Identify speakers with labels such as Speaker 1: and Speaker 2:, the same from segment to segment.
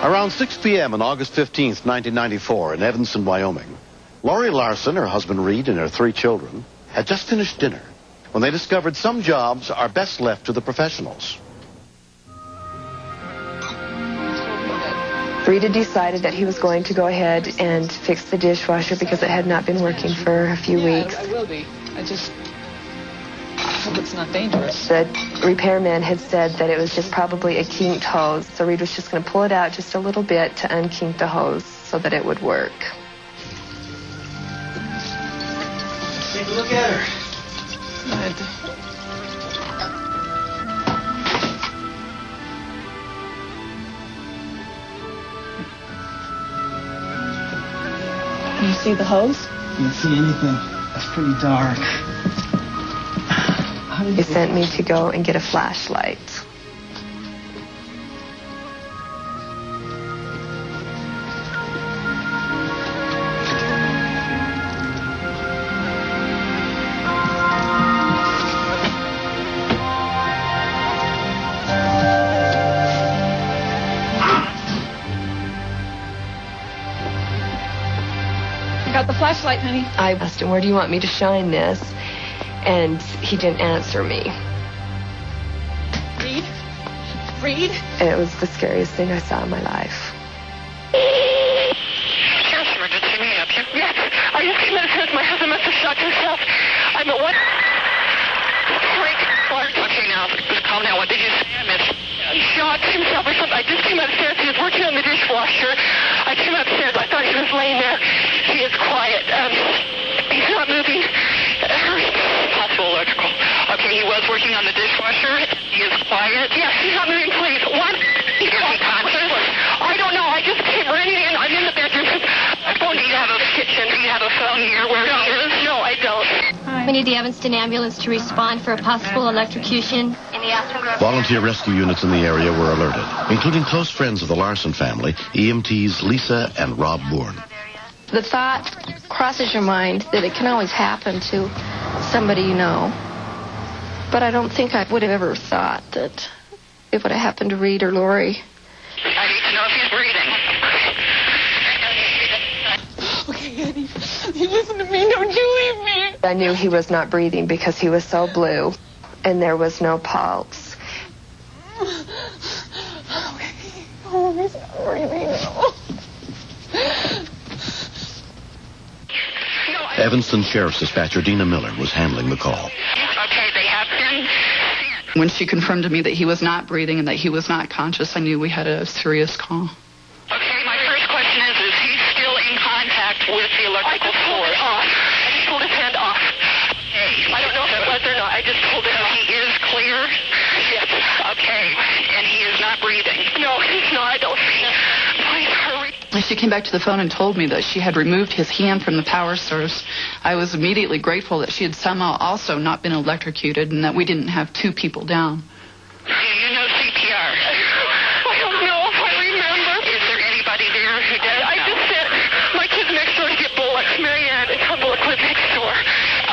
Speaker 1: Around 6 p.m. on August 15th, 1994, in Evanston, Wyoming, Lori Larson, her husband Reed, and her 3 children had just finished dinner when they discovered some jobs are best left to the professionals.
Speaker 2: Reed had decided that he was going to go ahead and fix the dishwasher because it had not been working for a few weeks.
Speaker 3: I will be. I just hope it's not dangerous.
Speaker 2: The repairman had said that it was just probably a kinked hose, so Reed was just going to pull it out just a little bit to unkink the hose so that it would work.
Speaker 4: Take a look at her.
Speaker 3: Can you see the hose?
Speaker 4: Can't see anything. That's pretty dark.
Speaker 2: He sent me to go and get a flashlight.
Speaker 3: Got the flashlight, honey.
Speaker 2: I asked him, where do you want me to shine this? And he didn't answer me.
Speaker 3: Reed? Reed?
Speaker 2: And it was the scariest thing I saw in my life.
Speaker 5: Sheriff's emergency, may I help you? Yes, I just came in and said my husband must have shot himself. I'm at what? Okay, now, calm down. What did you say? I missed. He shot himself or something. I just came upstairs. He was working on the dishwasher. I came upstairs. I thought he was laying there. He is quiet. He's not moving. Possible electrical. Okay, he was working on the dishwasher. He is quiet. Yes, he's not moving, please. What? Is he conscious? I don't know. I just came running in. I'm in the bedroom. Do you have a kitchen? Do you have a phone here where he is? No, I don't.
Speaker 6: We need the Evanston ambulance to respond for a possible electrocution in the afternoon.
Speaker 1: Volunteer rescue units in the area were alerted, including close friends of the Larson family, EMTs Lisa and Rob Bourne.
Speaker 7: The thought crosses your mind that it can always happen to somebody you know. But I don't think I would have ever thought that it would have happened to Reed or Lori.
Speaker 5: I need to know if he's breathing.
Speaker 3: Okay, honey. You listen to me. Don't you leave me.
Speaker 2: I knew he was not breathing because he was so blue and there was no pulse.
Speaker 3: Okay. Oh, he's not breathing.
Speaker 1: Evanston Sheriff's Dispatcher Dina Miller was handling the call.
Speaker 5: Okay, they have been sent.
Speaker 8: When she confirmed to me that he was not breathing and that he was not conscious, I knew we had a serious call.
Speaker 5: Okay, my first question is he still in contact with the electrical source? I just pulled his hand off. Okay. I don't know if it was or not. I just pulled it off. He is clear? Yes. Okay. And he is not breathing? No, he's not. I don't see him. Please hurry.
Speaker 8: She came back to the phone and told me that she had removed his hand from the power source. I was immediately grateful that she had somehow also not been electrocuted and that we didn't have 2 people down.
Speaker 5: Do you know CPR? I don't know if I remember. Is there anybody there who does? I just sent my kids next door to get bullets. Marianne is her bullet clip next door.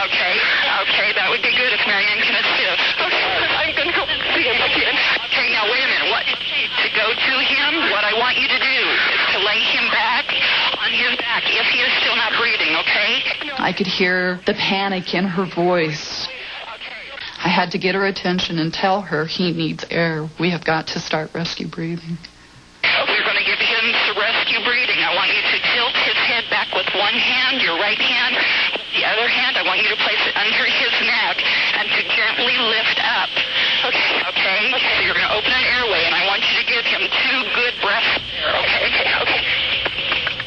Speaker 5: Okay, that would be good if Marianne can assist. Okay, I'm going to go see him again. Okay, now wait a minute. What? To go to him, what I want you to do is to lay him back on his back if he is still not breathing, okay?
Speaker 8: I could hear the panic in her voice. I had to get her attention and tell her he needs air. We have got to start rescue breathing.
Speaker 5: We're going to give him rescue breathing. I want you to tilt his head back with one hand, your right hand. The other hand, I want you to place it under his neck and to gently lift up. Okay? So you're going to open an airway, and I want you to give him 2 good breaths. Okay.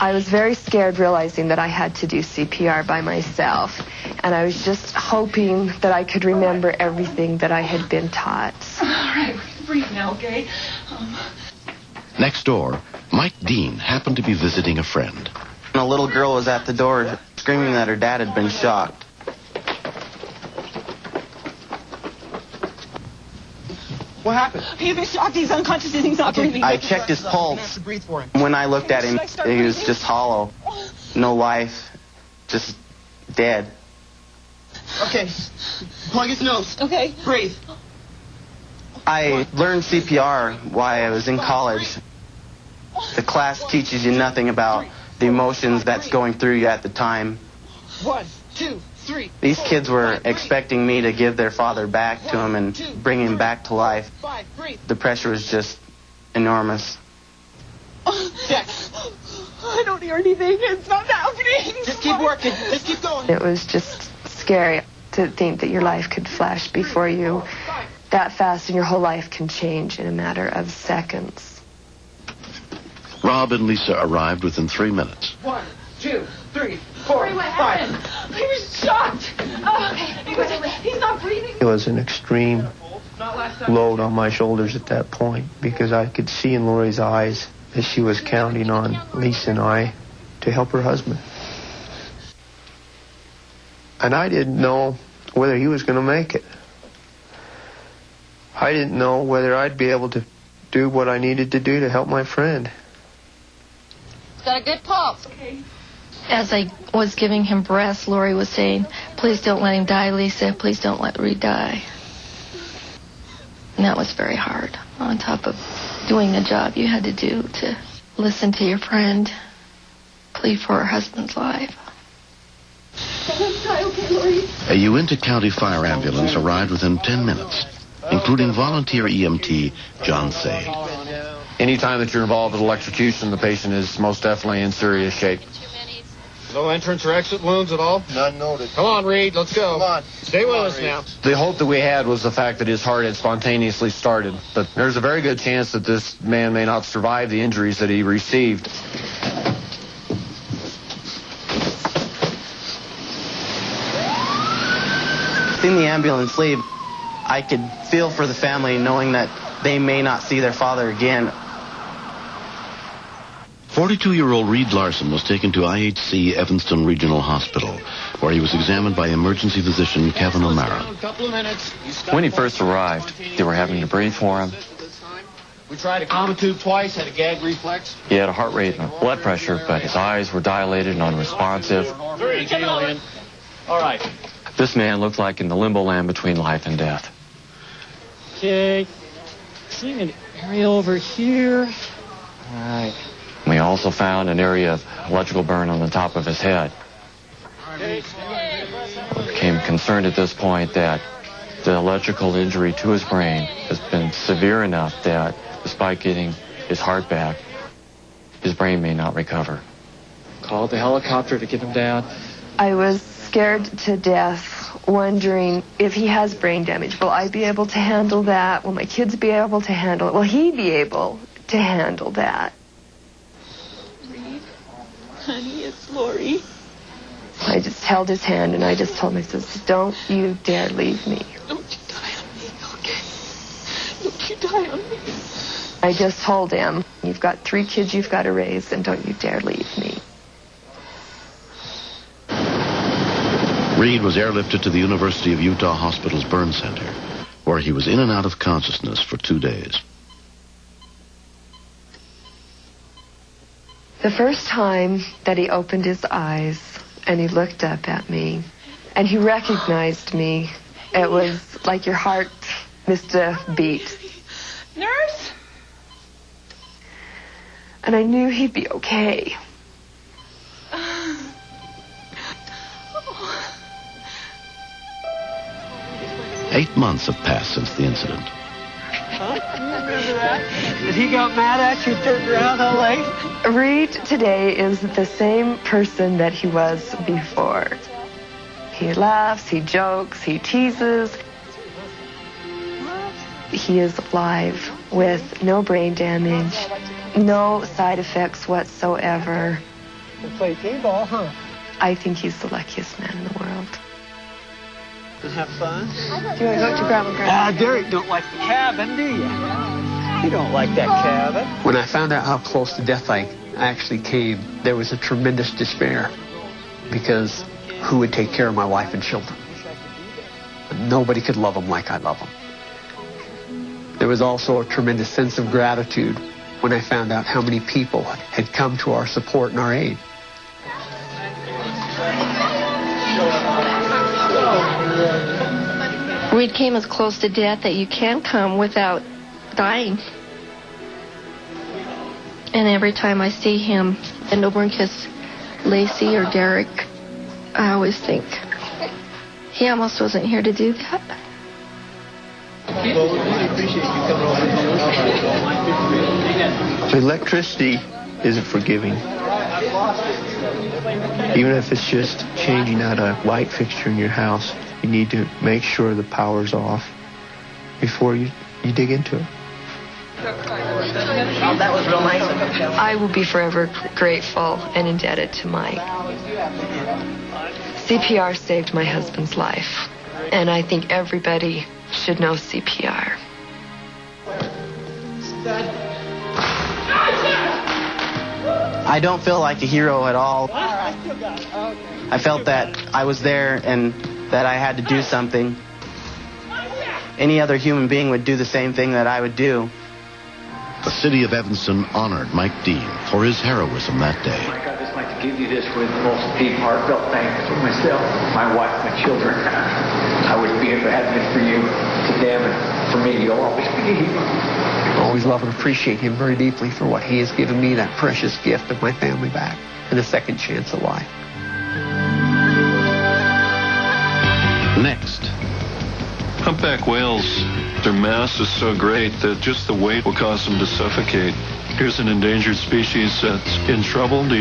Speaker 2: I was very scared realizing that I had to do CPR by myself. And I was just hoping that I could remember everything that I had been taught.
Speaker 3: All right, breathe now, okay?
Speaker 1: Next door, Mike Dean happened to be visiting a friend.
Speaker 4: A little girl was at the door screaming that her dad had been shot.
Speaker 9: What happened?
Speaker 3: He's been shocked. He's unconscious and he's not breathing.
Speaker 4: I checked his pulse. When I looked at him, he was just hollow. No life. Just dead.
Speaker 9: Okay. Plug his nose.
Speaker 3: Okay.
Speaker 9: Breathe.
Speaker 4: I learned CPR while I was in college. The class teaches you nothing about the emotions that's going through you at the time.
Speaker 9: 1, 2, 3.
Speaker 4: These kids were expecting me to give their father back to him and bring him back to life. The pressure was just enormous.
Speaker 3: I don't hear anything. It's not happening.
Speaker 9: Just keep working. Just keep going.
Speaker 2: It was just scary to think that your life could flash before you that fast, and your whole life can change in a matter of seconds.
Speaker 1: Rob and Lisa arrived within 3 minutes.
Speaker 9: 1, 2, 3, 4, 5.
Speaker 3: I was shocked. He's not breathing.
Speaker 10: It was an extreme load on my shoulders at that point, because I could see in Lori's eyes that she was counting on Lisa and I to help her husband. And I didn't know whether he was going to make it. I didn't know whether I'd be able to do what I needed to do to help my friend.
Speaker 7: He's got a good pulse. Okay. As I was giving him breaths, Lori was saying, "Please don't let him die, Lisa. Please don't let Reed die." And that was very hard, on top of doing the job you had to do to listen to your friend plead for her husband's life.
Speaker 1: A Uinta County fire ambulance arrived within 10 minutes, including volunteer EMT John Say.
Speaker 11: Anytime that you're involved with electrocution, the patient is most definitely in serious shape.
Speaker 12: No entrance or exit wounds at all?
Speaker 10: None noted.
Speaker 12: Come on, Reed, let's go.
Speaker 10: Come on.
Speaker 12: Stay with us now.
Speaker 11: The hope that we had was the fact that his heart had spontaneously started, but there's a very good chance that this man may not survive the injuries that he received.
Speaker 4: Seeing the ambulance leave, I could feel for the family, knowing that they may not see their father again.
Speaker 1: 42-year-old Reed Larson was taken to IHC Evanston Regional Hospital, where he was examined by emergency physician Kevin O'Mara.
Speaker 13: When he first arrived, they were having to breathe for him.
Speaker 12: We tried a common tube twice, had a gag reflex.
Speaker 13: He had a heart rate and blood pressure, but his eyes were dilated and unresponsive.
Speaker 12: All right.
Speaker 13: This man looked like in the limbo land between life and death.
Speaker 14: Okay. Seeing an area over here.
Speaker 13: All right. We also found an area of electrical burn on the top of his head. We became concerned at this point that the electrical injury to his brain has been severe enough that despite getting his heart back, his brain may not recover.
Speaker 14: Called the helicopter to get him down.
Speaker 2: I was scared to death, wondering if he has brain damage. Will I be able to handle that? Will my kids be able to handle it? Will he be able to handle that?
Speaker 3: Honey, it's Lori.
Speaker 2: I just held his hand and I just told him, I said, "Don't you dare leave me.
Speaker 3: Don't you die on me, okay? Don't you die on me."
Speaker 2: I just told him, "You've got 3 kids you've got to raise, and don't you dare leave me."
Speaker 1: Reed was airlifted to the University of Utah Hospital's burn center, where he was in and out of consciousness for 2 days.
Speaker 2: The first time that he opened his eyes and he looked up at me and he recognized me, it was like your heart missed a beat.
Speaker 3: Nurse?
Speaker 2: And I knew he'd be okay.
Speaker 1: 8 months have passed since the incident.
Speaker 14: Huh? You remember that? Did he got mad at you, turned around all late?
Speaker 2: Reed today is the same person that he was before. He laughs, he jokes, he teases. He is alive with no brain damage, no side effects whatsoever.
Speaker 14: You play t-ball, huh?
Speaker 2: I think he's the luckiest man in the world.
Speaker 14: Have fun?
Speaker 2: Do you want to go to Grandma and Grandma?
Speaker 14: Derek don't like the cabin, do you? You don't like that cabin. When I found out how close to death I actually came, there was a tremendous despair, because who would take care of my wife and children? Nobody could love them like I love them. There was also a tremendous sense of gratitude when I found out how many people had come to our support and our aid.
Speaker 7: Reed came as close to death that you can come without dying. And every time I see him bend over and kiss Lacey or Derek, I always think, he almost wasn't here to do that.
Speaker 10: Electricity isn't forgiving. Even if it's just changing out a light fixture in your house, you need to make sure the power's off before you dig into it.
Speaker 2: Oh, that was real nice. I will be forever grateful and indebted to Mike. CPR saved my husband's life, and I think everybody should know CPR.
Speaker 4: I don't feel like a hero at all. I felt that I was there and that I had to do something. Any other human being would do the same thing that I would do.
Speaker 1: The city of Evanston honored Mike Dean for his heroism that day.
Speaker 15: Mike, I'd just like to give you this with the most deep, heartfelt thanks for myself, my wife, my children. I wouldn't be here if it hadn't been for you. To them and for me, you'll always be a hero.
Speaker 14: I always love and appreciate him very deeply for what he has given me, that precious gift of my family back and a second chance at life.
Speaker 1: Next.
Speaker 16: Humpback whales, their mass is so great that just the weight will cause them to suffocate. Here's an endangered species that's in trouble. Do you